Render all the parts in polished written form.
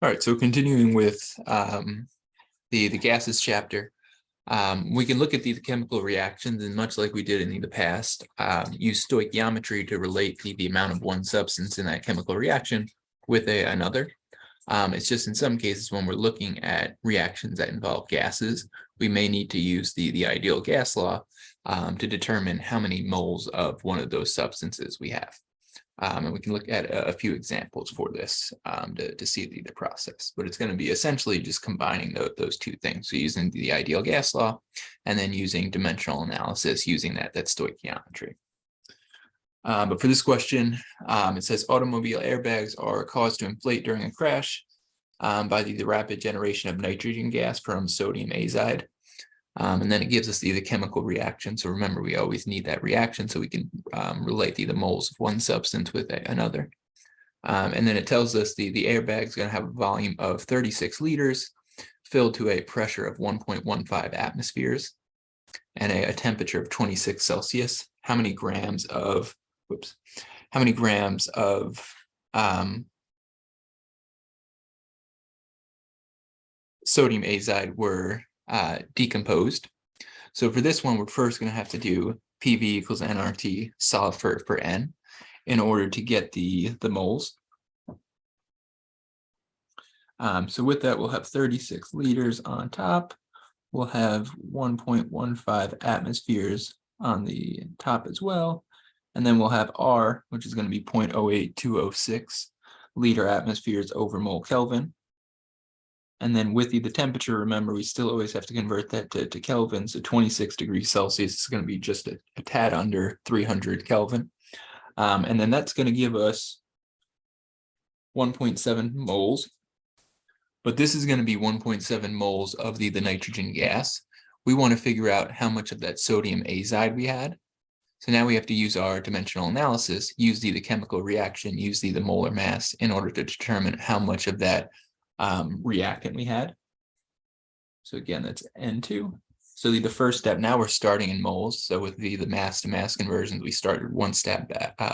All right, so continuing with the gases chapter, we can look at the chemical reactions, and much like we did in the past, use stoichiometry to relate the amount of one substance in that chemical reaction with another. It's just in some cases when we're looking at reactions that involve gases, we may need to use the ideal gas law to determine how many moles of one of those substances we have. And we can look at a few examples for this to see the process, but it's going to be essentially just combining those two things. So using the ideal gas law and then using dimensional analysis using that stoichiometry. But for this question, it says automobile airbags are caused to inflate during a crash by the rapid generation of nitrogen gas from sodium azide. And then it gives us the chemical reaction. So remember, we always need that reaction so we can relate the moles of one substance with another. And then it tells us the airbag is going to have a volume of 36 liters filled to a pressure of 1.15 atmospheres and a temperature of 26 Celsius. How many grams of sodium azide were decomposed? So for this one, we're first going to have to do PV equals nRT solve for N in order to get the moles. So with that, we'll have 36 liters on top. We'll have 1.15 atmospheres on the top as well. And then we'll have R, which is going to be 0.08206 liter atmospheres over mole Kelvin. And then with the temperature, remember, we still always have to convert that to Kelvin. So 26 degrees Celsius is going to be just a tad under 300 Kelvin. And then that's going to give us 1.7 moles. But this is going to be 1.7 moles of the nitrogen gas. We want to figure out how much of that sodium azide we had. So now we have to use our dimensional analysis, use the chemical reaction, use the molar mass in order to determine how much of that reactant we had. So again, that's N2. So the first step, now we're starting in moles. So with the mass to mass conversions, we started one step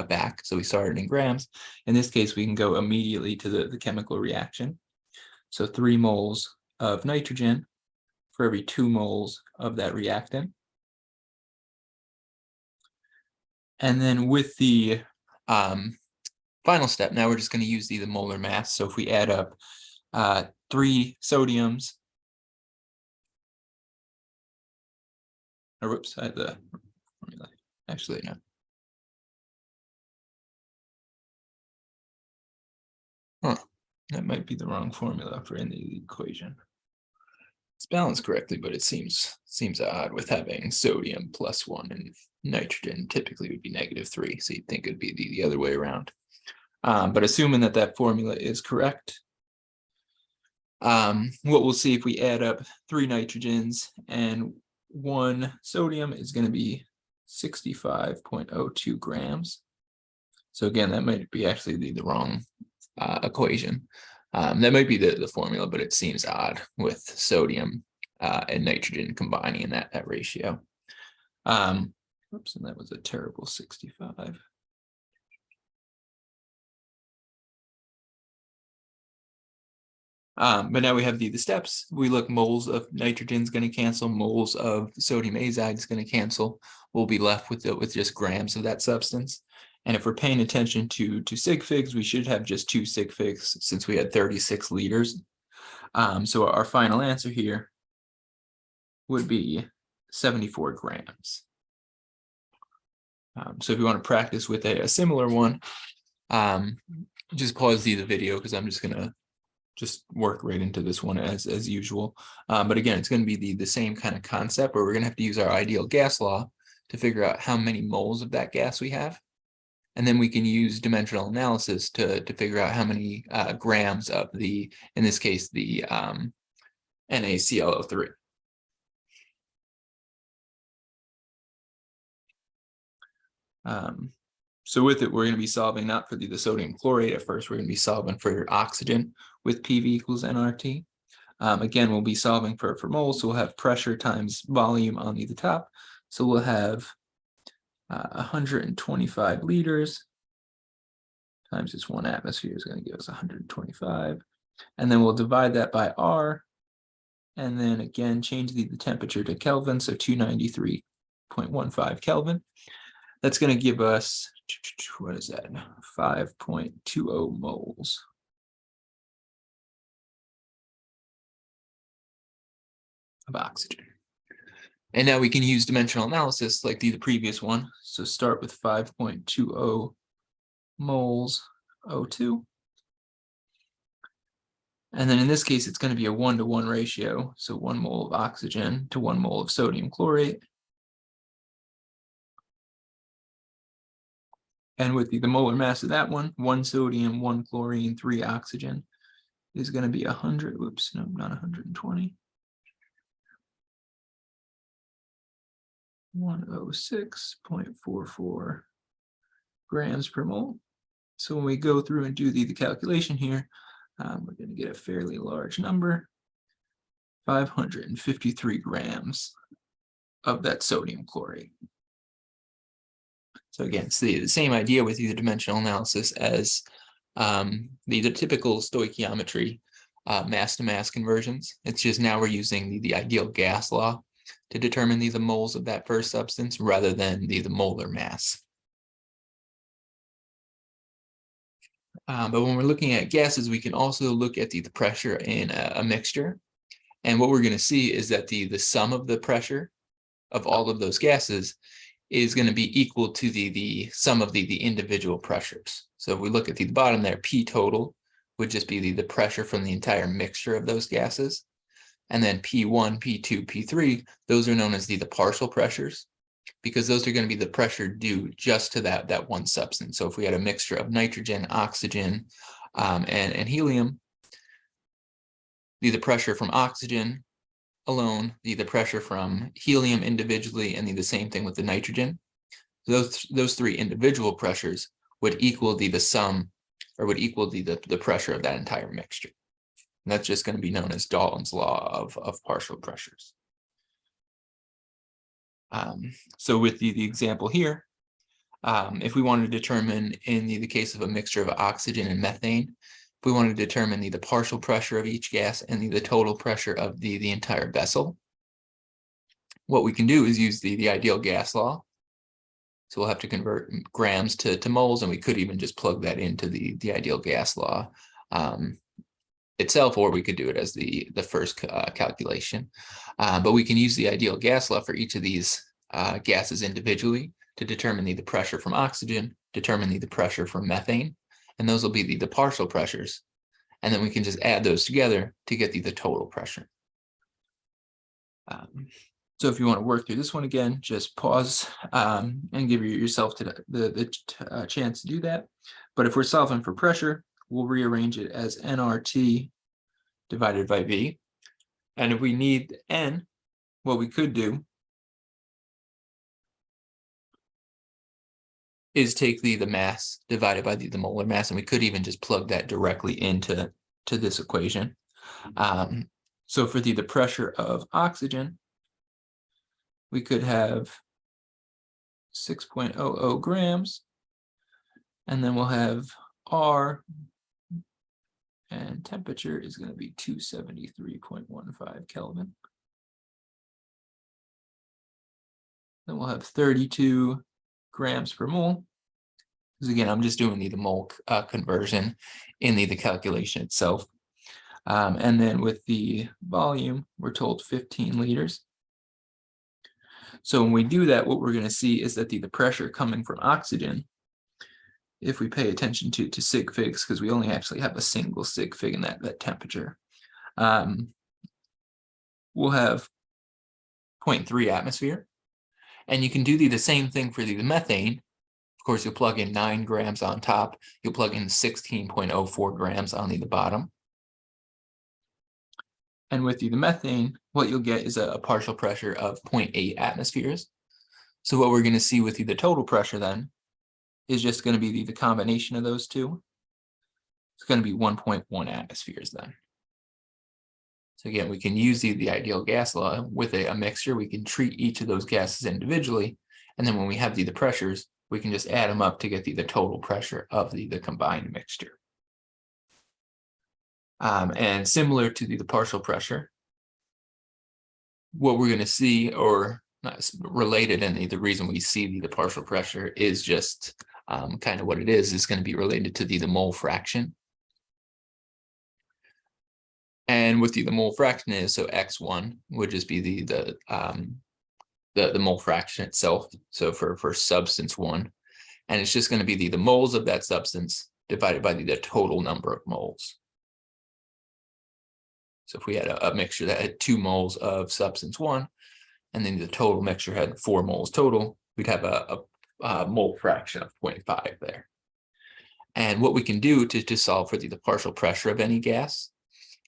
back. So we started in grams. In this case, we can go immediately to the chemical reaction. So 3 moles of nitrogen for every 2 moles of that reactant. And then with the final step, now we're just going to use the molar mass. So if we add up 3 sodiums, or whoops, I had the formula. Actually, no. That might be the wrong formula for in the equation. It's balanced correctly, but it seems odd with having sodium +1 and nitrogen typically would be -3. So you'd think it'd be the other way around. But assuming that formula is correct, what we'll see if we add up 3 nitrogens and 1 sodium is going to be 65.02 grams. So again, that might be actually the wrong equation. That might be the formula, but it seems odd with sodium and nitrogen combining in that ratio. Oops, and that was a terrible 65. But now we have the steps. We look, moles of nitrogen is going to cancel, moles of sodium azide is going to cancel. We'll be left with just grams of that substance. And if we're paying attention to sig figs, we should have just 2 sig figs since we had 36 liters. So our final answer here would be 74 grams. So if you want to practice with a similar one, just pause the video because I'm just going to work right into this one as usual. But again, it's going to be the same kind of concept where we're going to have to use our ideal gas law to figure out how many moles of that gas we have. And then we can use dimensional analysis to figure out how many grams of in this case, the NaClO3. So with it, we're going to be solving not for the sodium chlorate at first. We're going to be solving for oxygen with PV equals nRT. Again, we'll be solving for moles. So we'll have pressure times volume on the top. So we'll have 125 liters times just 1 atmosphere is going to give us 125. And then we'll divide that by R, and then again change the temperature to Kelvin, so 293.15 Kelvin. That's going to give us, what is that, 5.20 moles. Of oxygen. And now we can use dimensional analysis like the previous one. So start with 5.20 moles O2. And then in this case, it's going to be a 1-to-1 ratio. So 1 mole of oxygen to 1 mole of sodium chlorate. And with the molar mass of that one, 1 sodium, 1 chlorine, 3 oxygen is going to be 100. Whoops, no, not 120. 106.44 grams per mole. So when we go through and do the calculation here, we're going to get a fairly large number, 553 grams of that sodium chlorate. So again, it's the same idea with the dimensional analysis as the typical stoichiometry mass-to-mass conversions. It's just now we're using the ideal gas law to determine the moles of that first substance rather than the molar mass. But when we're looking at gases, we can also look at the pressure in a mixture. And what we're going to see is that the sum of the pressure of all of those gases is going to be equal to the sum of the individual pressures. So if we look at the bottom there, P total would just be the pressure from the entire mixture of those gases. And then P1, P2, P3, those are known as the partial pressures, because those are going to be the pressure due just to that one substance. So if we had a mixture of nitrogen, oxygen, and helium, the pressure from oxygen alone, the pressure from helium individually, and the same thing with the nitrogen. Those three individual pressures would equal the sum, or would equal the pressure of that entire mixture. And that's just going to be known as Dalton's law of partial pressures. So with the example here, if we want to determine in the case of a mixture of oxygen and methane, if we want to determine the partial pressure of each gas and the total pressure of the entire vessel, what we can do is use the ideal gas law. So we'll have to convert grams to moles, and we could even just plug that into the ideal gas law itself, or we could do it as the first calculation. But we can use the ideal gas law for each of these gases individually to determine the pressure from oxygen, determine the pressure from methane, and those will be the partial pressures. And then we can just add those together to get the total pressure. So if you want to work through this one again, just pause and give yourself the chance to do that. But if we're solving for pressure, we'll rearrange it as nRT divided by V. And if we need N, what we could do is take the mass divided by the molar mass, and we could even just plug that directly into this equation. So for the pressure of oxygen, we could have 6.00 grams, and then we'll have R, and temperature is going to be 273.15 Kelvin. Then we'll have 32 grams per mole. Because again, I'm just doing the mole conversion in the calculation itself. And then with the volume, we're told 15 liters. So when we do that, what we're going to see is that the pressure coming from oxygen, if we pay attention to sig figs, because we only actually have a single sig fig in that temperature, we'll have 0.3 atmosphere. And you can do the same thing for the methane. Of course, you'll plug in 9 grams on top. You'll plug in 16.04 grams on the bottom. And with the methane, what you'll get is a partial pressure of 0.8 atmospheres. So what we're going to see with the total pressure then is just going to be the combination of those two. It's going to be 1.1 atmospheres then. So again, we can use the ideal gas law with a mixture. We can treat each of those gases individually. And then when we have the pressures, we can just add them up to get the total pressure of the combined mixture. And similar to the partial pressure, what we're going to see, or not related, and the reason we see the partial pressure is just kind of what it is going to be related to the mole fraction. And what the mole fraction is, so x1 would just be the mole fraction itself. So for substance 1, and it's just going to be the moles of that substance divided by the total number of moles. So if we had a mixture that had 2 moles of substance 1, and then the total mixture had 4 moles total, we'd have a mole fraction of 0.5 there. And what we can do to solve for the partial pressure of any gas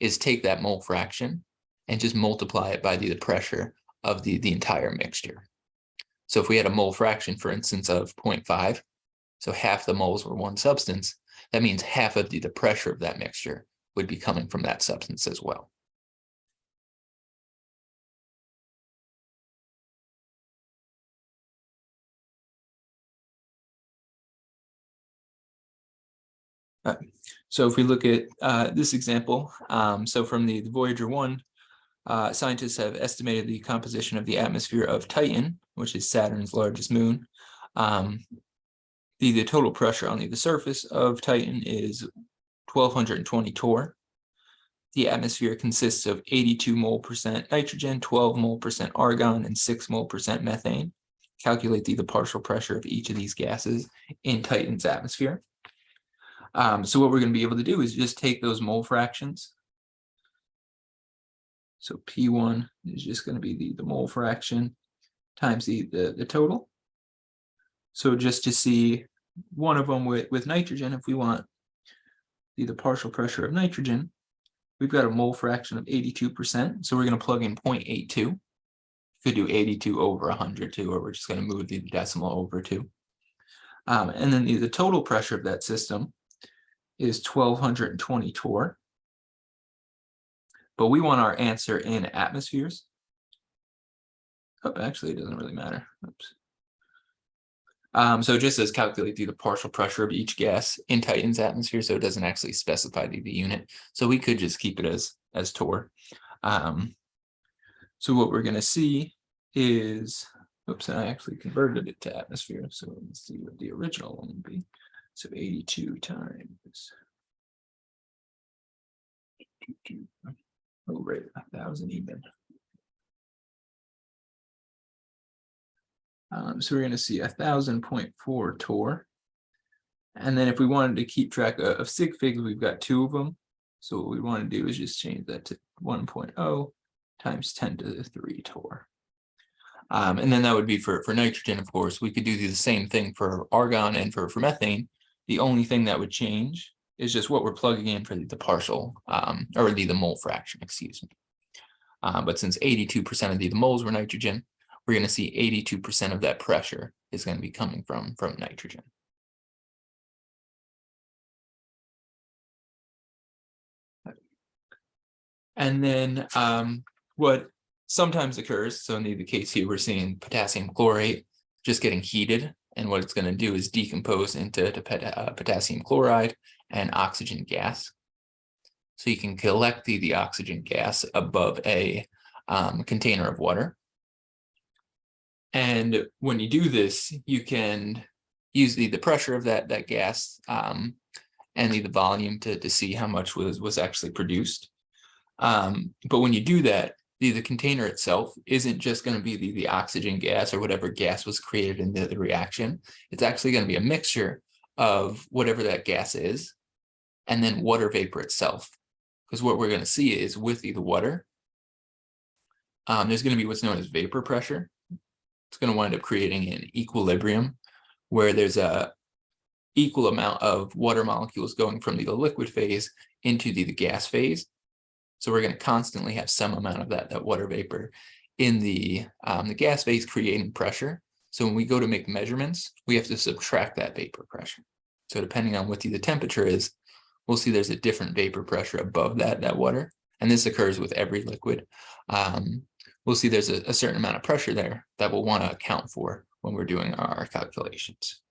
is take that mole fraction and just multiply it by the pressure of the entire mixture. So if we had a mole fraction, for instance, of 0.5, so half the moles were one substance, that means half of the pressure of that mixture would be coming from that substance as well. So if we look at this example, so from the Voyager 1, scientists have estimated the composition of the atmosphere of Titan, which is Saturn's largest moon. The total pressure on the surface of Titan is 1,220 torr. The atmosphere consists of 82 mole % nitrogen, 12 mole % argon, and 6 mole % methane. Calculate the partial pressure of each of these gases in Titan's atmosphere. So what we're going to be able to do is just take those mole fractions. So P1 is just going to be the mole fraction times the total. So just to see one of them with nitrogen, if we want the partial pressure of nitrogen, we've got a mole fraction of 82%. So we're going to plug in 0.82. Could do 82 over 100 too, or we're just going to move the decimal over 2. And then the total pressure of that system is 1,220 torr. But we want our answer in atmospheres. Oh, actually, it doesn't really matter. Oops. So it just says calculate the partial pressure of each gas in Titan's atmosphere, so it doesn't actually specify the unit. So we could just keep it as torr. So what we're going to see is, oops, and I actually converted it to atmosphere. So let's see what the original one would be. So 82 times, oh, right, 1,000 even. So we're going to see 1,000.4 torr. And then if we wanted to keep track of sig figs, we've got 2 of them. So what we want to do is just change that to 1.0 times 10 to the 3 torr. And then that would be for nitrogen, of course. We could do the same thing for argon and for methane. The only thing that would change is just what we're plugging in for the partial, or the mole fraction, excuse me. But since 82% of the moles were nitrogen, we're going to see 82% of that pressure is going to be coming from nitrogen. And then what sometimes occurs, so in the case here, we're seeing potassium chlorate just getting heated. And what it's going to do is decompose into potassium chloride and oxygen gas. So you can collect the oxygen gas above a container of water. And when you do this, you can use the pressure of that gas and the volume to see how much was actually produced. But when you do that, the container itself isn't just going to be the oxygen gas or whatever gas was created in the reaction. It's actually going to be a mixture of whatever that gas is and then water vapor itself. Because what we're going to see is with the water, there's going to be what's known as vapor pressure. It's going to wind up creating an equilibrium where there's a equal amount of water molecules going from the liquid phase into the gas phase. So we're going to constantly have some amount of that water vapor in the gas phase creating pressure. So when we go to make measurements, we have to subtract that vapor pressure. So depending on what the temperature is, we'll see there's a different vapor pressure above that water. And this occurs with every liquid. We'll see there's a certain amount of pressure there that we'll want to account for when we're doing our calculations.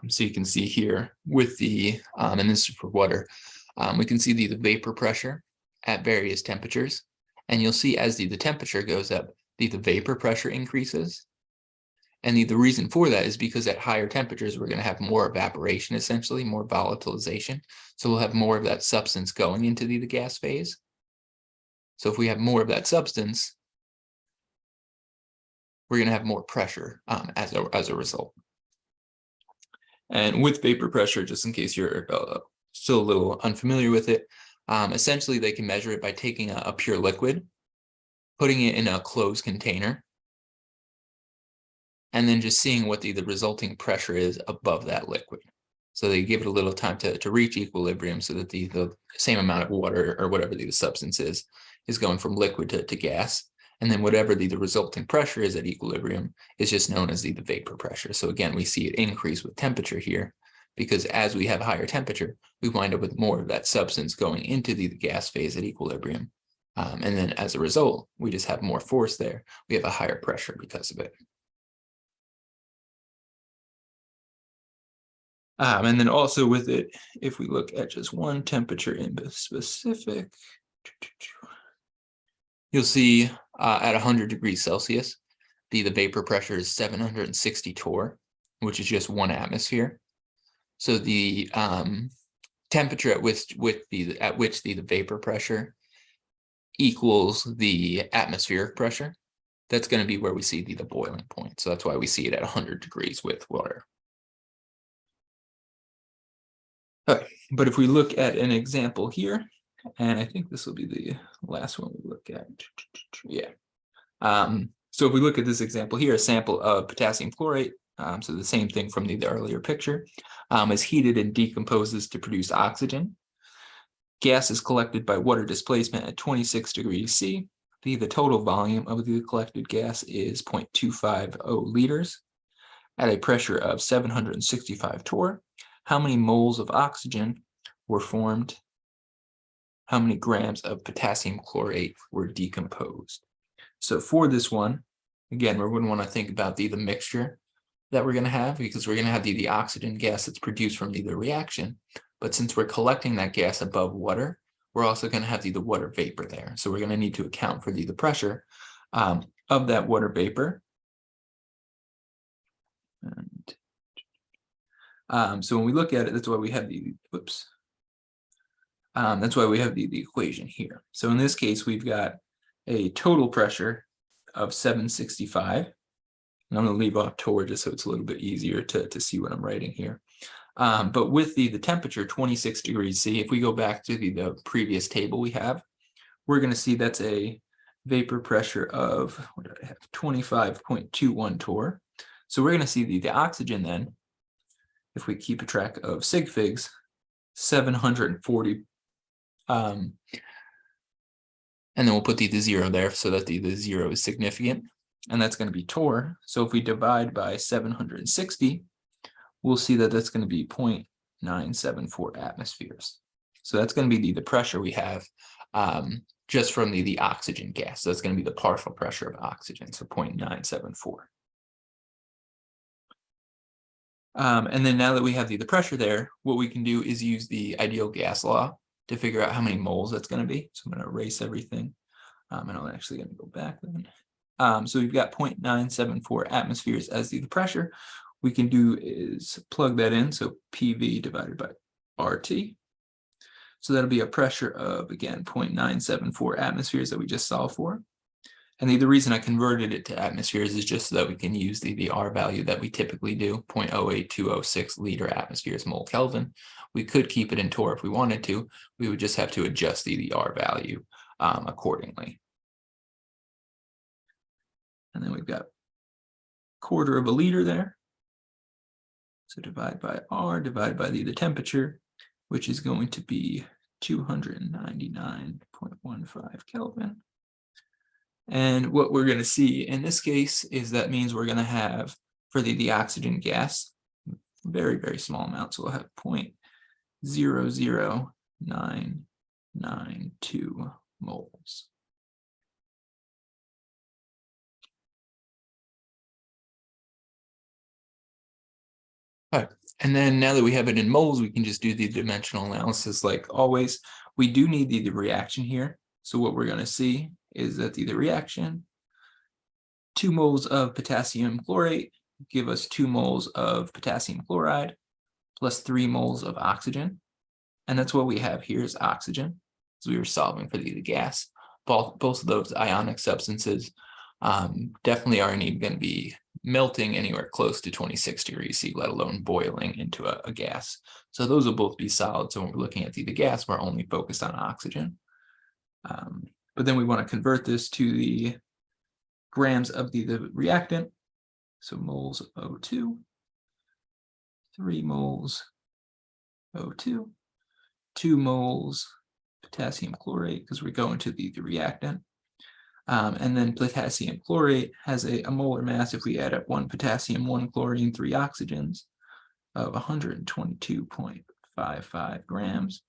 So you can see here with the, and this is for water, we can see the vapor pressure at various temperatures. And you'll see as the temperature goes up, the vapor pressure increases. And the reason for that is because at higher temperatures, we're going to have more evaporation, essentially, more volatilization. So we'll have more of that substance going into the gas phase. So if we have more of that substance, we're going to have more pressure as a result. And with vapor pressure, just in case you're still a little unfamiliar with it, essentially they can measure it by taking a pure liquid, putting it in a closed container, and then just seeing what the resulting pressure is above that liquid. So they give it a little time to reach equilibrium so that the same amount of water or whatever the substance is going from liquid to gas. And then whatever the resulting pressure is at equilibrium is just known as the vapor pressure. So again, we see it increase with temperature here, because as we have higher temperature, we wind up with more of that substance going into the gas phase at equilibrium. And then as a result, we just have more force there. We have a higher pressure because of it. And then also with it, if we look at just one temperature in specific, you'll see at 100 degrees Celsius, the vapor pressure is 760 torr, which is just 1 atmosphere. So the temperature at which the vapor pressure equals the atmospheric pressure, that's going to be where we see the boiling point. So that's why we see it at 100 degrees with water. Okay, but if we look at an example here, and I think this will be the last one we look at. Yeah. So if we look at this example here, a sample of potassium chlorate, so the same thing from the earlier picture, is heated and decomposes to produce oxygen. Gas is collected by water displacement at 26 degrees C. The total volume of the collected gas is 0.250 liters at a pressure of 765 torr. How many moles of oxygen were formed? How many grams of potassium chlorate were decomposed? So for this one, again, we wouldn't want to think about the mixture that we're going to have, because we're going to have the oxygen gas that's produced from the reaction. But since we're collecting that gas above water, we're also going to have the water vapor there. So we're going to need to account for the pressure of that water vapor. And so when we look at it, that's why we have that's why we have the equation here. So in this case, we've got a total pressure of 765. And I'm going to leave off torr just so it's a little bit easier to see what I'm writing here. But with the temperature, 26 degrees C, if we go back to the previous table we have, we're going to see that's a vapor pressure of, what did I have, 25.21 torr. So we're going to see the oxygen then, if we keep a track of sig figs, 740. And then we'll put the 0 there so that the 0 is significant. And that's going to be torr. So if we divide by 760, we'll see that that's going to be 0.974 atmospheres. So that's going to be the pressure we have just from the oxygen gas. So that's going to be the partial pressure of oxygen, so 0.974. And then now that we have the pressure there, what we can do is use the ideal gas law to figure out how many moles that's going to be. So I'm going to erase everything. And I'm actually going to go back then. So we've got 0.974 atmospheres as the pressure. We can do is plug that in. So PV divided by RT. So that'll be a pressure of, again, 0.974 atmospheres that we just solved for. And the reason I converted it to atmospheres is just so that we can use the R value that we typically do, 0.08206 liter atmospheres mole Kelvin. We could keep it in torr if we wanted to. We would just have to adjust the R value accordingly. And then we've got 1/4 of a liter there. So divide by R, divide by the temperature, which is going to be 299.15 Kelvin. And what we're going to see in this case is that means we're going to have, for the oxygen gas, very, very small amounts. So we'll have 0.00992 moles. All right. And then now that we have it in moles, we can just do the dimensional analysis like always. We do need the reaction here. So what we're going to see is that the reaction, 2 moles of potassium chlorate give us 2 moles of potassium chloride plus 3 moles of oxygen. And that's what we have here is oxygen. So we were solving for the gas. Both of those ionic substances definitely aren't even going to be melting anywhere close to 26 degrees C, let alone boiling into a gas. So those will both be solid. So when we're looking at the gas, we're only focused on oxygen. But then we want to convert this to the grams of the reactant. So moles of O2, 3 moles O2, 2 moles potassium chlorate, because we're going to the reactant. And then potassium chlorate has a molar mass, if we add up 1 potassium, 1 chlorine, 3 oxygens, of 122.55 grams.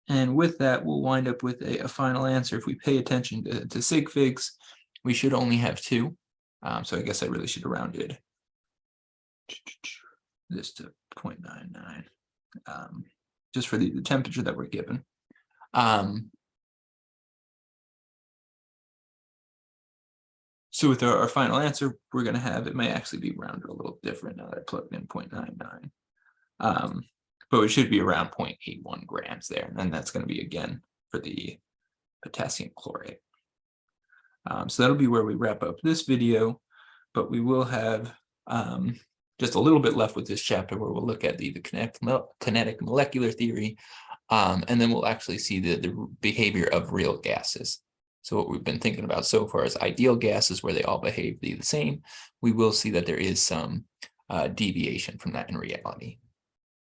And with that, we'll wind up with a final answer. If we pay attention to sig figs, we should only have 2. So I guess I really should have rounded this to 0.99, just for the temperature that we're given. So with our final answer, we're going to have, it may actually be rounded a little different now that I plugged in 0.99. But it should be around 0.81 grams there. And that's going to be, again, for the potassium chlorate. So that'll be where we wrap up this video, but we will have just a little bit left with this chapter where we'll look at the kinetic molecular theory, and then we'll actually see the behavior of real gases. So what we've been thinking about so far is ideal gases where they all behave the same. We will see that there is some deviation from that in reality.